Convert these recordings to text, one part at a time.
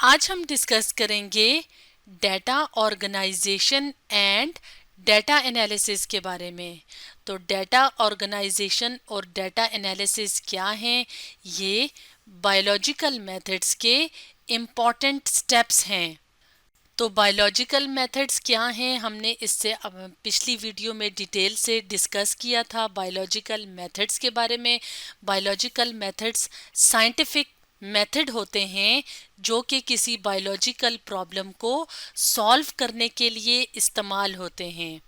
आज हम डिस्कस करेंगे data organisation and data analysis के बारे में। तो डेटा ऑर्गेनाइजेशन और डेटा एनालिसिस क्या हैं? ये बायोलॉजिकल मेथड्स के इम्पॉर्टेंट स्टेप्स हैं। तो बायोलॉजिकल मेथड्स क्या हैं, हमने इससे पिछली वीडियो में डिटेल से डिस्कस किया था बायोलॉजिकल मेथड्स के बारे में। बायोलॉजिकल मेथड्स साइंटिफिक मेथड होते हैं जो कि किसी बायोलॉजिकल प्रॉब्लम को सॉल्व करने के लिए इस्तेमाल होते हैं।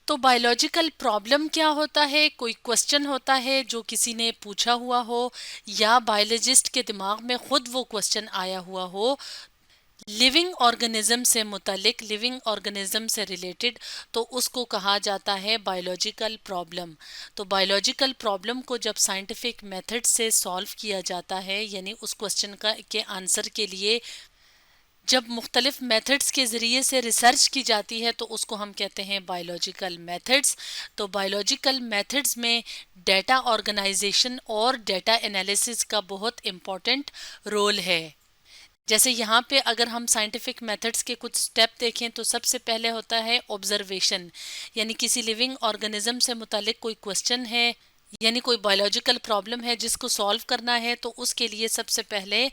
तो बायोलॉजिकल प्रॉब्लम क्या होता है? कोई क्वेश्चन होता है जो किसी ने पूछा हुआ हो या बायोलॉजिस्ट के दिमाग में खुद वो क्वेश्चन आया हुआ हो लिविंग ऑर्गेनिज्म से मुतालिक, लिविंग ऑर्गेनिज्म से रिलेटेड, तो उसको कहा जाता है बायोलॉजिकल प्रॉब्लम। तो बायोलॉजिकल प्रॉब्लम को जब साइंटिफिक मेथड से सॉल्व किया जाता है, यानी उस क्वेश्चन का के आंसर के लिए जब मुख्तलिफ मेथड्स के ज़रिए से रिसर्च की जाती है तो उसको हम कहते हैं बायोलॉजिकल मेथड्स। तो बायोलॉजिकल मेथड्स में डेटा ऑर्गेनाइजेशन और डेटा एनालिसिस का बहुत इम्पोर्टेंट रोल है। जैसे यहाँ पे अगर हम साइंटिफिक मेथड्स के कुछ स्टेप देखें तो सबसे पहले होता है ऑब्जर्वेशन, यानी किसी लिविंग ऑर्गेनिज्म से मुतालिक कोई क्वेश्चन है यानी कोई बायोलॉजिकल प्रॉब्लम है जिसको सॉल्व करना है, तो उसके लिए सबसे पहले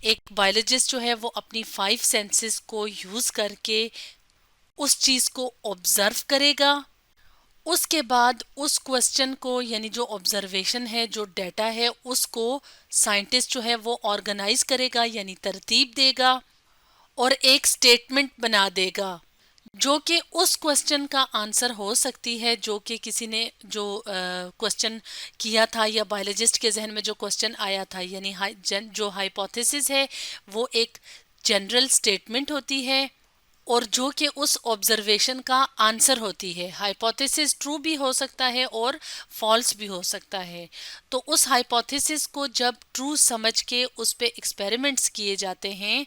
एक बायोलॉजिस्ट जो है वो अपनी 5 सेंसेस को यूज़ करके उस चीज़ को ऑब्जर्व करेगा। उसके बाद उस क्वेश्चन को, यानी जो ऑब्जर्वेशन है, जो डेटा है, उसको साइंटिस्ट जो है वो ऑर्गेनाइज करेगा यानी तरतीब देगा और एक स्टेटमेंट बना देगा जो कि उस क्वेश्चन का आंसर हो सकती है जो कि किसी ने जो क्वेश्चन किया था या बायोलॉजिस्ट के जहन में जो क्वेश्चन आया था, यानी जो हाइपोथेसिस है वो एक जनरल स्टेटमेंट होती है और जो कि उस ऑब्जर्वेशन का आंसर होती है। हाइपोथेसिस ट्रू भी हो सकता है और फॉल्स भी हो सकता है। तो उस हाइपोथेसिस को जब ट्रू समझ के उस पे एक्सपेरिमेंट्स किए जाते हैं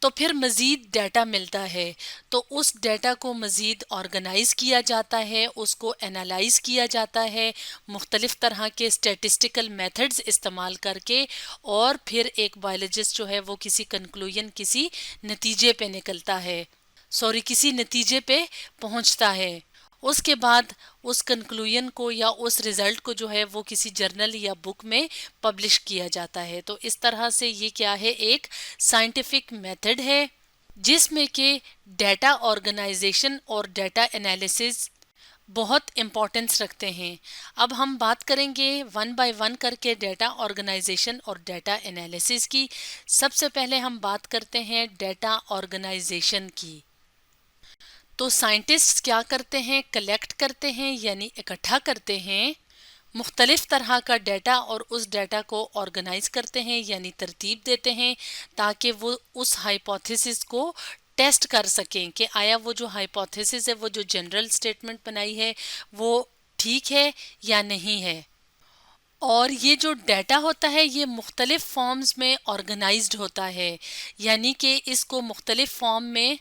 तो फिर मज़ीद डाटा मिलता है। तो उस डाटा को मज़ीद ऑर्गेनाइज किया जाता है, उसको एनालाइज किया जाता है मुख्तलिफ तरह के स्टैटिस्टिकल मेथड्स इस्तेमाल करके, और फिर एक बायोलॉजिस्ट जो है वो किसी कंक्लूजन, किसी नतीजे पे निकलता है, किसी नतीजे पे पहुंचता है। उसके बाद उस कंक्लूजन को या उस रिजल्ट को जो है वो किसी जर्नल या बुक में पब्लिश किया जाता है। तो इस तरह से ये क्या है, एक साइंटिफिक मेथड है जिसमें कि डेटा ऑर्गेनाइजेशन और डेटा एनालिसिस बहुत इम्पोर्टेंस रखते हैं। अब हम बात करेंगे वन बाय वन करके डेटा ऑर्गेनाइजेशन और डेटा एनालिसिस की। सबसे पहले हम बात करते हैं डेटा ऑर्गेनाइजेशन की। तो साइंटिस्ट क्या करते हैं, कलेक्ट करते हैं यानी इकट्ठा करते हैं मुख्तलिफ तरह का डाटा और उस डाटा को ऑर्गेनाइज करते हैं यानी तरतीब देते हैं ताकि वो उस हाइपोथेसिस को टेस्ट कर सकें कि आया वो जो हाइपोथेसिस है, वो जो जनरल स्टेटमेंट बनाई है, वो ठीक है या नहीं है। और ये जो डाटा होता है ये मुख्तलिफ फॉर्म्स में ऑर्गेनाइज्ड होता है, यानी कि इसको मुख्तलिफ फॉर्म में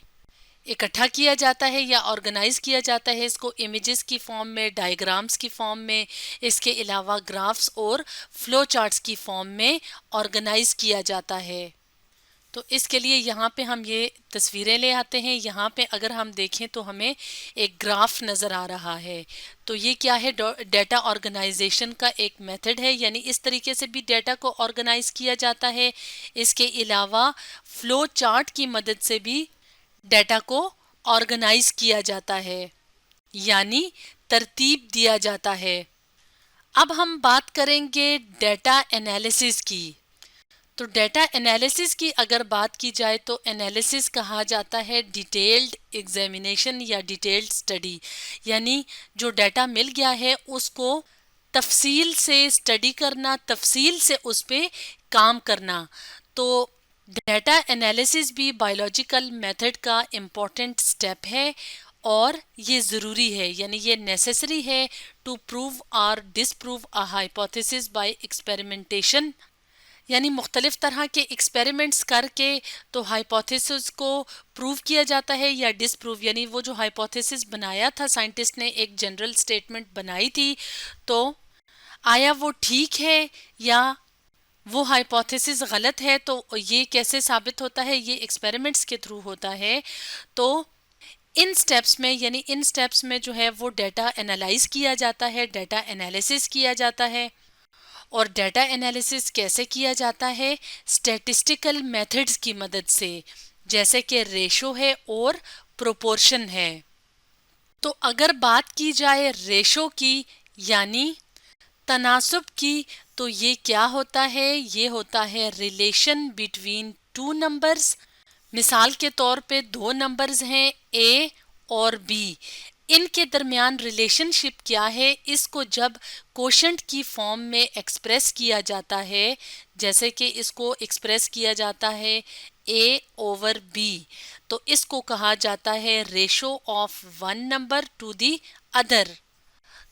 इकट्ठा किया जाता है या ऑर्गेनाइज किया जाता है। इसको इमेजेस की फॉर्म में, डायग्राम्स की फॉर्म में, इसके अलावा ग्राफ्स और फ्लो चार्ट्स की फॉर्म में ऑर्गेनाइज किया जाता है। तो इसके लिए यहाँ पे हम ये तस्वीरें ले आते हैं। यहाँ पे अगर हम देखें तो हमें एक ग्राफ नज़र आ रहा है। तो ये क्या है, डेटा ऑर्गेनाइजेशन का एक मेथड है, यानी इस तरीके से भी डेटा को ऑर्गेनाइज किया जाता है। इसके अलावा फ्लो चार्ट की मदद से भी डेटा को ऑर्गेनाइज किया जाता है यानी तरतीब दिया जाता है। अब हम बात करेंगे डेटा एनालिसिस की। तो डेटा एनालिसिस की अगर बात की जाए तो एनालिसिस कहा जाता है डिटेल्ड एग्जामिनेशन या डिटेल्ड स्टडी, यानी जो डेटा मिल गया है उसको तफसील से स्टडी करना, तफसील से उस पे काम करना। तो डेटा एनालिसिस भी बायोलॉजिकल मेथड का इम्पॉर्टेंट स्टेप है और ये ज़रूरी है, यानी ये नेसेसरी है टू प्रूव और disprove a hypothesis by experimentation, यानी मुख्तलिफ तरह के एक्सपेरिमेंट्स करके तो हाइपोथेसिस को प्रूव किया जाता है या डिसप्रूव, यानी वो जो हाइपोथेसिस बनाया था साइंटिस्ट ने, एक जनरल स्टेटमेंट बनाई थी, तो आया वो ठीक है या वो हाइपोथेसिस गलत है। तो ये कैसे साबित होता है? ये एक्सपेरिमेंट्स के थ्रू होता है। तो इन स्टेप्स में, यानी इन स्टेप्स में जो है वो डाटा एनालाइज किया जाता है, डाटा एनालिसिस किया जाता है। और डाटा एनालिसिस कैसे किया जाता है? स्टैटिस्टिकल मेथड्स की मदद से, जैसे कि रेशो है और प्रोपोर्शन है। तो अगर बात की जाए रेशो की, यानी तनासुब की, तो ये क्या होता है? ये होता है रिलेशन बिटवीन टू नंबर्स। मिसाल के तौर पे दो नंबर्स हैं ए और बी, इनके दरमियान रिलेशनशिप क्या है? इसको जब कोशेंट की फॉर्म में एक्सप्रेस किया जाता है, जैसे कि इसको एक्सप्रेस किया जाता है ए ओवर बी, तो इसको कहा जाता है ratio of one number to the other.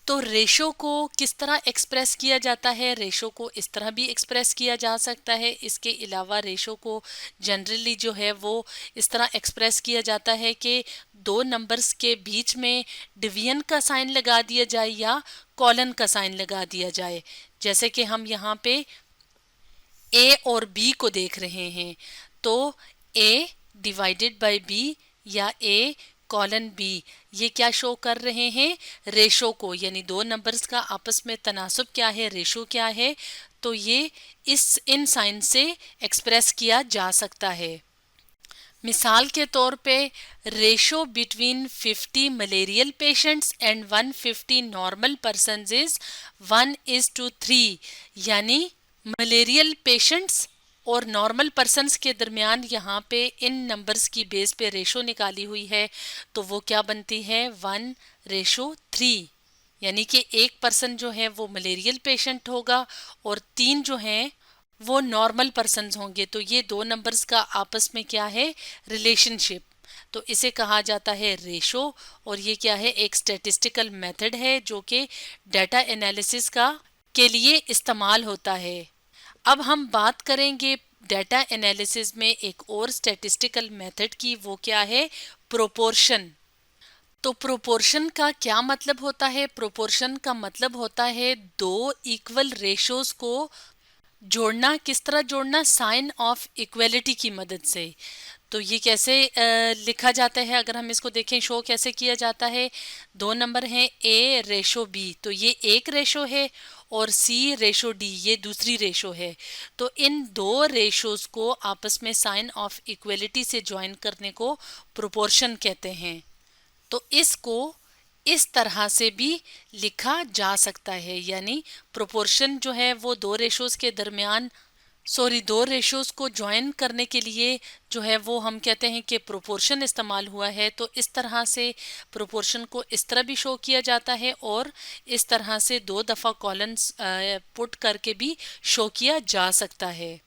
तो रेशो को किस तरह एक्सप्रेस किया जाता है? रेशो को इस तरह भी एक्सप्रेस किया जा सकता है। इसके अलावा रेशो को जनरली जो है वो इस तरह एक्सप्रेस किया जाता है कि दो नंबर्स के बीच में डिवीजन का साइन लगा दिया जाए या कॉलन का साइन लगा दिया जाए। जैसे कि हम यहाँ पे ए और बी को देख रहे हैं, तो ए डिवाइडेड बाय बी या ए कॉलन बी, ये क्या शो कर रहे हैं? रेशो को, यानी दो नंबर्स का आपस में तनासुब क्या है, रेशो क्या है। तो ये इन साइन से एक्सप्रेस किया जा सकता है। मिसाल के तौर पे ratio between 50 malarial patients and 150 normal person is 1:3, यानी मलेरियल पेशेंट्स और नॉर्मल पर्सन्स के दरमियान यहाँ पे इन नंबर्स की बेस पे रेशो निकाली हुई है, तो वो क्या बनती है? 1:3, यानी कि एक पर्सन जो है वो मलेरियल पेशेंट होगा और तीन जो हैं वो नॉर्मल पर्सन्स होंगे। तो ये दो नंबर्स का आपस में क्या है? रिलेशनशिप। तो इसे कहा जाता है रेशो, और ये क्या है? एक स्टैटिस्टिकल मेथड है जो कि डाटा एनालिसिस का के लिए इस्तेमाल होता है। अब हम बात करेंगे डाटा एनालिसिस में एक और स्टैटिस्टिकल मेथड की, वो क्या है? प्रोपोर्शन। तो प्रोपोर्शन का क्या मतलब होता है? प्रोपोर्शन का मतलब होता है दो इक्वल रेशोज को जोड़ना। किस तरह जोड़ना? साइन ऑफ इक्वलिटी की मदद से। तो ये कैसे लिखा जाता है? अगर हम इसको देखें, शो कैसे किया जाता है? दो नंबर हैं ए रेशो बी, तो ये एक रेशो है, और सी रेशो डी ये दूसरी रेशो है। तो इन दो रेशोज को आपस में साइन ऑफ इक्वलिटी से ज्वाइन करने को प्रोपोर्शन कहते हैं। तो इसको इस तरह से भी लिखा जा सकता है, यानी प्रोपोर्शन जो है वो दो रेशोज को ज्वाइन करने के लिए जो है वो हम कहते हैं कि प्रोपोर्शन इस्तेमाल हुआ है। तो इस तरह से प्रोपोर्शन को इस तरह भी शो किया जाता है, और इस तरह से दो दफ़ा कॉलम्स पुट करके भी शो किया जा सकता है।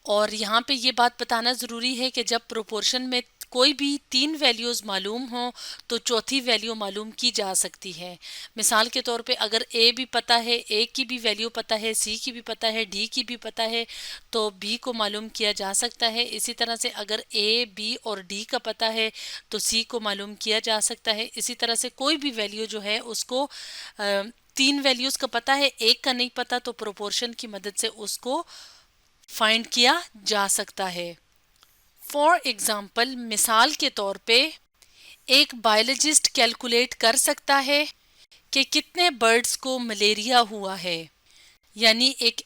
और यहाँ पे ये बात बताना ज़रूरी है कि जब प्रोपोर्शन में कोई भी तीन वैल्यूज़ मालूम हो तो चौथी वैल्यू मालूम की जा सकती है। मिसाल के तौर पे अगर ए भी पता है, ए की भी वैल्यू पता है, सी की भी पता है, डी की भी पता है, तो बी को मालूम किया जा सकता है। इसी तरह से अगर ए, बी और डी का पता है तो सी को मालूम किया जा सकता है। इसी तरह से कोई भी वैल्यू जो है उसको तीन वैल्यूज़ का पता है, एक का नहीं पता, तो प्रोपोर्शन की मदद से उसको फाइंड किया जा सकता है। फॉर एग्जाम्पल, मिसाल के तौर पे एक बायोलॉजिस्ट कैलकुलेट कर सकता है कि कितने बर्ड्स को मलेरिया हुआ है। यानी एक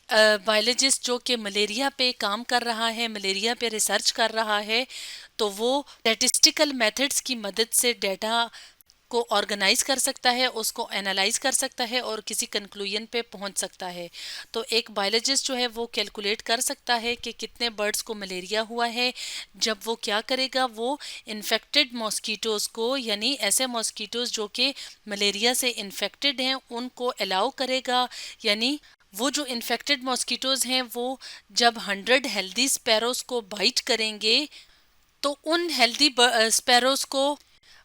बायोलॉजिस्ट जो कि मलेरिया पे काम कर रहा है, मलेरिया पे रिसर्च कर रहा है, तो वो स्टैटिस्टिकल मेथड्स की मदद से डाटा को ऑर्गेनाइज कर सकता है, उसको एनालाइज कर सकता है और किसी कंक्लूजन पे पहुंच सकता है। तो एक बायोलॉजिस्ट जो है वो कैलकुलेट कर सकता है कि कितने बर्ड्स को मलेरिया हुआ है। जब वो क्या करेगा, वो इन्फेक्टेड मॉस्किटोज़ को, यानी ऐसे मॉस्किटोज़ जो कि मलेरिया से इन्फेक्टेड हैं, उनको अलाउ करेगा। यानी वो जो इन्फेक्टेड मॉस्किटोज़ हैं वो जब 100 हेल्दी स्पैरोज को बाइट करेंगे तो उन हेल्दी स्पैरोज को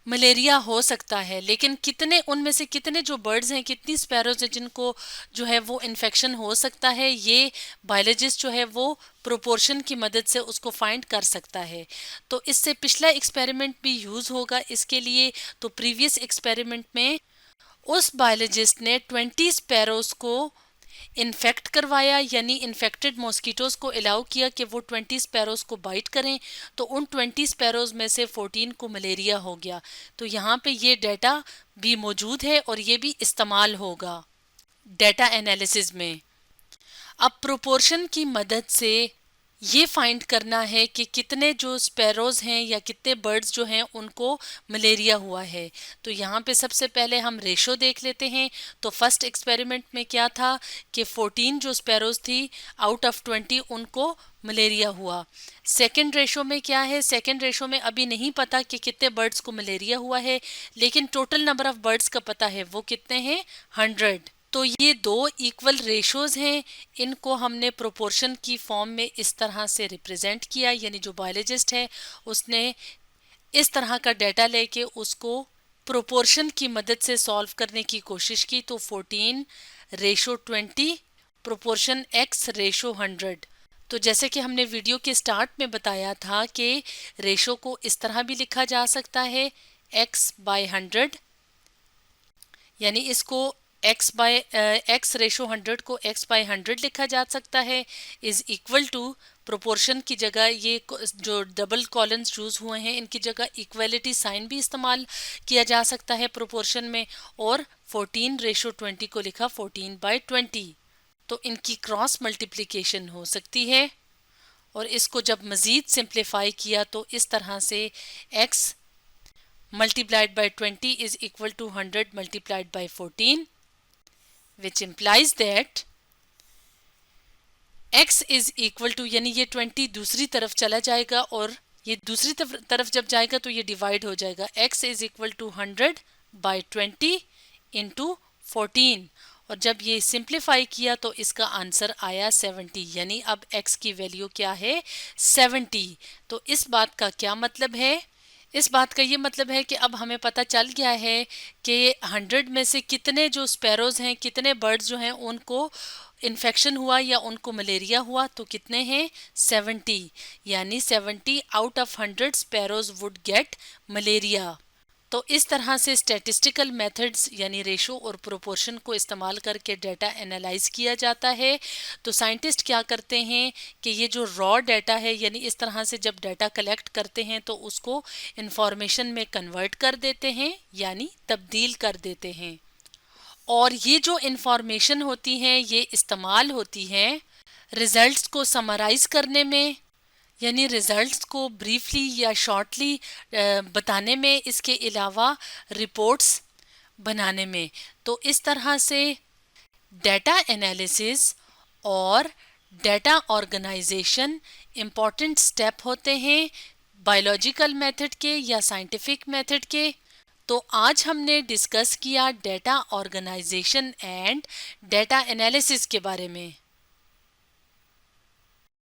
मलेरिया हो सकता है। लेकिन कितने उनमें से कितने जो बर्ड्स हैं, कितनी स्पैरोज हैं जिनको जो है वो इन्फेक्शन हो सकता है, ये बायोलॉजिस्ट जो है वो प्रोपोर्शन की मदद से उसको फाइंड कर सकता है। तो इससे पिछला एक्सपेरिमेंट भी यूज़ होगा इसके लिए। तो प्रीवियस एक्सपेरिमेंट में उस बायोलॉजिस्ट ने 20 स्पैरोज को इन्फेक्ट करवाया, यानी इन्फेक्टेड मॉस्किटोज़ को अलाउ किया कि वो 20 स्पैरोज़ को बाइट करें, तो उन 20 स्पैरोज़ में से 14 को मलेरिया हो गया। तो यहाँ पे ये डाटा भी मौजूद है और ये भी इस्तेमाल होगा डाटा एनालिसिस में। अब प्रोपोर्शन की मदद से ये फाइंड करना है कि कितने जो स्पैरोज़ हैं या कितने बर्ड्स जो हैं उनको मलेरिया हुआ है। तो यहाँ पे सबसे पहले हम रेशो देख लेते हैं। तो फर्स्ट एक्सपेरिमेंट में क्या था कि 14 जो स्पैरोज़ थी आउट ऑफ 20 उनको मलेरिया हुआ। सेकंड रेशो में क्या है, सेकंड रेशो में अभी नहीं पता कि कितने बर्ड्स को मलेरिया हुआ है, लेकिन टोटल नंबर ऑफ बर्ड्स का पता है, वो कितने हैं, 100। तो ये दो इक्वल रेशोज हैं, इनको हमने प्रोपोर्शन की फॉर्म में इस तरह से रिप्रेजेंट किया, यानी जो बायोलॉजिस्ट है उसने इस तरह का डाटा लेके उसको प्रोपोर्शन की मदद से सॉल्व करने की कोशिश की। तो 14:20 प्रोपोर्शन x रेशो 100। तो जैसे कि हमने वीडियो के स्टार्ट में बताया था कि रेशो को इस तरह भी लिखा जा सकता है x/100, यानी इसको x रेशो 100 को x/100 लिखा जा सकता है, इज इक्वल टू प्रोपोर्शन की जगह ये जो डबल कॉलम्स यूज हुए हैं इनकी जगह इक्वलिटी साइन भी इस्तेमाल किया जा सकता है प्रोपोर्शन में, और 14:20 को लिखा 14/20। तो इनकी क्रॉस मल्टीप्लिकेशन हो सकती है, और इसको जब मज़ीद सिंप्लीफाई किया तो इस तरह से x multiplied by 20 is equal to 100 multiplied by 14, which implies that x is equal to, यानी ये 20 दूसरी तरफ चला जाएगा और ये दूसरी तरफ जब जाएगा तो ये डिवाइड हो जाएगा। x is equal to 100/20 into 14, और जब ये सिंप्लीफाई किया तो इसका आंसर आया 70, यानी अब x की वैल्यू क्या है, 70। तो इस बात का क्या मतलब है, इस बात का ये मतलब है कि अब हमें पता चल गया है कि 100 में से कितने जो स्पैरोज़ हैं, कितने बर्ड्स जो हैं उनको इन्फेक्शन हुआ या उनको मलेरिया हुआ, तो कितने हैं, 70, यानी 70 out of 100 sparrows would get malaria. तो इस तरह से स्टैटिस्टिकल मेथड्स यानी रेशो और प्रोपोर्शन को इस्तेमाल करके डाटा एनालाइज किया जाता है। तो साइंटिस्ट क्या करते हैं कि ये जो रॉ डाटा है, यानी इस तरह से जब डाटा कलेक्ट करते हैं तो उसको इंफॉर्मेशन में कन्वर्ट कर देते हैं, यानी तब्दील कर देते हैं, और ये जो इंफॉर्मेशन होती हैं ये इस्तेमाल होती हैं रिजल्ट्स को समराइज करने में, यानी रिजल्ट्स को ब्रीफली या शॉर्टली बताने में, इसके अलावा रिपोर्ट्स बनाने में। तो इस तरह से डाटा एनालिसिस और डाटा ऑर्गेनाइजेशन इम्पॉर्टेंट स्टेप होते हैं बायोलॉजिकल मेथड के या साइंटिफिक मेथड के। तो आज हमने डिस्कस किया data organisation and data analysis के बारे में।